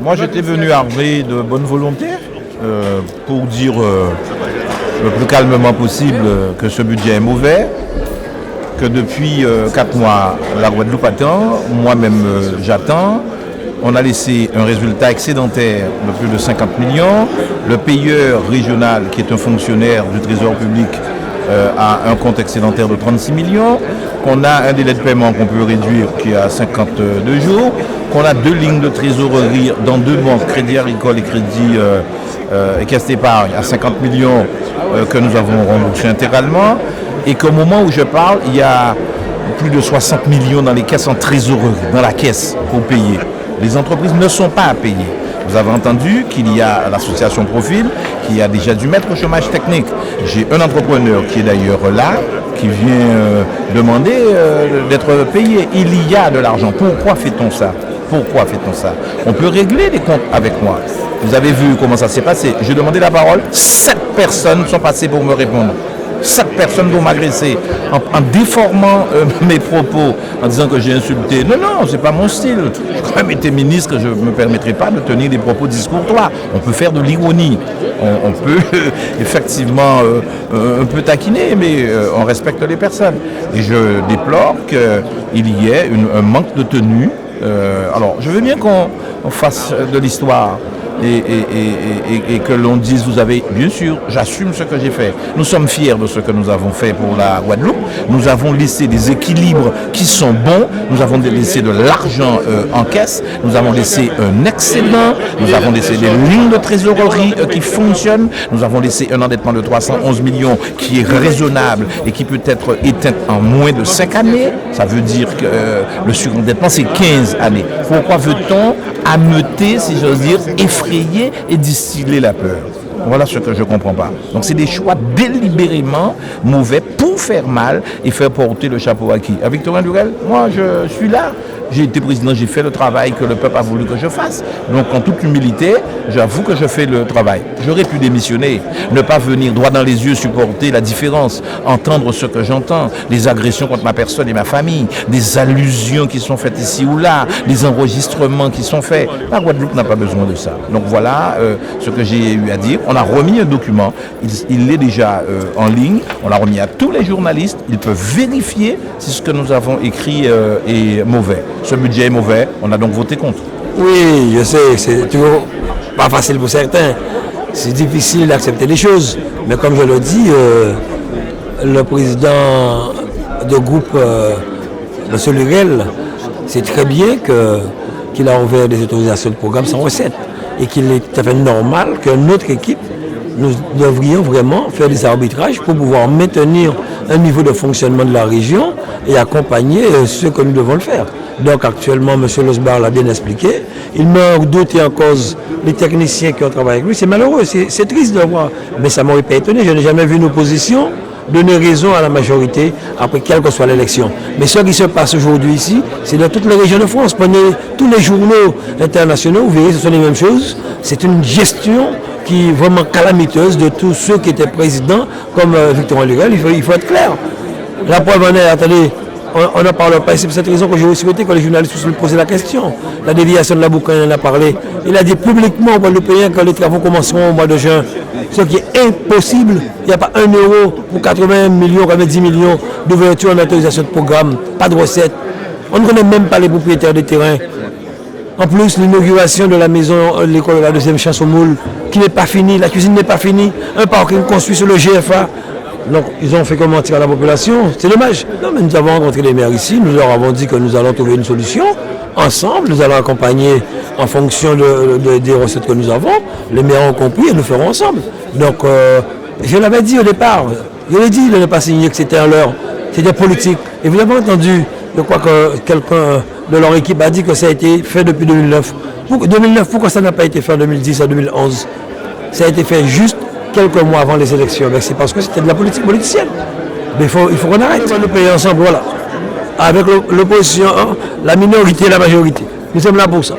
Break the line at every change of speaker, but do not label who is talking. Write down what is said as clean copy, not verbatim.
Moi, j'étais venu armé de bonne volonté pour dire le plus calmement possible que ce budget est mauvais, que depuis 4 mois, la Guadeloupe attend, moi-même j'attends. On a laissé un résultat excédentaire de plus de 50 millions. Le payeur régional, qui est un fonctionnaire du Trésor public, a un compte excédentaire de 36 millions, qu'on a un délai de paiement qu'on peut réduire qui est à 52 jours, qu'on a 2 lignes de trésorerie dans 2 banques, Crédit Agricole et Crédit et Caisse d'Épargne, à 50 millions que nous avons remboursés intégralement, et qu'au moment où je parle, il y a plus de 60 millions dans les caisses en trésorerie, dans la caisse pour payer. Les entreprises ne sont pas à payer. Vous avez entendu qu'il y a l'association Profil qui a déjà dû mettre au chômage technique. J'ai un entrepreneur qui est d'ailleurs là, qui vient demander d'être payé. Il y a de l'argent. Pourquoi fait-on ça? Pourquoi fait-on ça? On peut régler les comptes avec moi. Vous avez vu comment ça s'est passé. J'ai demandé la parole. 7 personnes sont passées pour me répondre. 7 personnes vont m'agresser en déformant mes propos, en disant que j'ai insulté. Non, c'est pas mon style. J'ai quand même été ministre, je ne me permettrai pas de tenir des propos discourtois. On peut faire de l'ironie. On peut effectivement un peu taquiner, mais on respecte les personnes. Et je déplore qu'il y ait un manque de tenue. Alors, je veux bien qu'on fasse de l'histoire. Et que l'on dise, vous avez, bien sûr, j'assume ce que j'ai fait. Nous sommes fiers de ce que nous avons fait pour la Guadeloupe. Nous avons laissé des équilibres qui sont bons. Nous avons laissé de l'argent en caisse. Nous avons laissé un excédent. Nous avons laissé des lignes de trésorerie qui fonctionnent. Nous avons laissé un endettement de 311 millions qui est raisonnable et qui peut être éteint en moins de 5 années. Ça veut dire que le surendettement, c'est 15 années. Pourquoi veut-on ameuter, si j'ose dire, effrayer et distiller la peur? Voilà ce que je ne comprends pas. Donc c'est des choix délibérément mauvais pour faire mal et faire porter le chapeau à qui? À Victorien Lurel? Moi, je suis là. J'ai été président, j'ai fait le travail que le peuple a voulu que je fasse. Donc en toute humilité, j'avoue que je fais le travail. J'aurais pu démissionner, ne pas venir droit dans les yeux supporter la différence, entendre ce que j'entends, des agressions contre ma personne et ma famille, des allusions qui sont faites ici ou là, des enregistrements qui sont faits. La Guadeloupe n'a pas besoin de ça. Donc voilà ce que j'ai eu à dire. On a remis un document, il est déjà en ligne, on l'a remis à tous les journalistes, ils peuvent vérifier si ce que nous avons écrit est mauvais. Ce budget est mauvais, on a donc voté contre.
Oui, je sais, c'est toujours pas facile pour certains. C'est difficile d'accepter les choses. Mais comme je le dis, le président de groupe, M. Lurel, sait très bien qu'il a ouvert des autorisations de programme sans recette. Et qu'il est tout à fait normal que notre équipe, nous devrions vraiment faire des arbitrages pour pouvoir maintenir un niveau de fonctionnement de la région et accompagner ceux que nous devons le faire. Donc actuellement, M. Losbar l'a bien expliqué, il met en doute et en cause les techniciens qui ont travaillé avec lui. C'est malheureux, c'est triste de voir, mais ça ne m'aurait pas étonné. Je n'ai jamais vu une opposition donner raison à la majorité après quelle que soit l'élection. Mais ce qui se passe aujourd'hui ici, c'est dans toutes les régions de France. Prenez tous les journaux internationaux, vous verrez, ce sont les mêmes choses. C'est une gestion qui est vraiment calamiteuse de tous ceux qui étaient présidents, comme Victorien Lurel. Il faut être clair. La preuve en est, attendez, on n'en parle pas. C'est pour cette raison que j'ai souhaité que les journalistes puissent poser la question. La déviation de la Boucan, il en a parlé. Il a dit publiquement au Guadeloupéen que les travaux commenceront au mois de juin. Ce qui est impossible. Il n'y a pas 1 euro pour 80 millions, 90 millions d'ouverture en autorisation de programme. Pas de recettes. On ne connaît même pas les propriétaires des terrains. En plus, l'inauguration de la maison, l'école de la deuxième chance au Moule, qui n'est pas finie, la cuisine n'est pas finie, un parking construit sur le GFA. Donc, ils ont fait comment mentir à la population. C'est dommage. Non, mais nous avons rencontré les maires ici, nous leur avons dit que nous allons trouver une solution. Ensemble, nous allons accompagner en fonction des recettes que nous avons. Les maires ont compris et nous ferons ensemble. Donc, je l'avais dit au départ, je l'ai dit de ne pas signer que c'était un leurre, c'était politique. Et vous avez entendu, je crois que quelqu'un de leur équipe a dit que ça a été fait depuis 2009. 2009, pourquoi ça n'a pas été fait en 2010, en 2011? Ça a été fait juste quelques mois avant les élections. Mais c'est parce que c'était de la politique politicienne. Mais il faut qu'on arrête. On va nous payer ensemble, voilà. Avec l'opposition, la minorité et la majorité. Nous sommes là pour ça.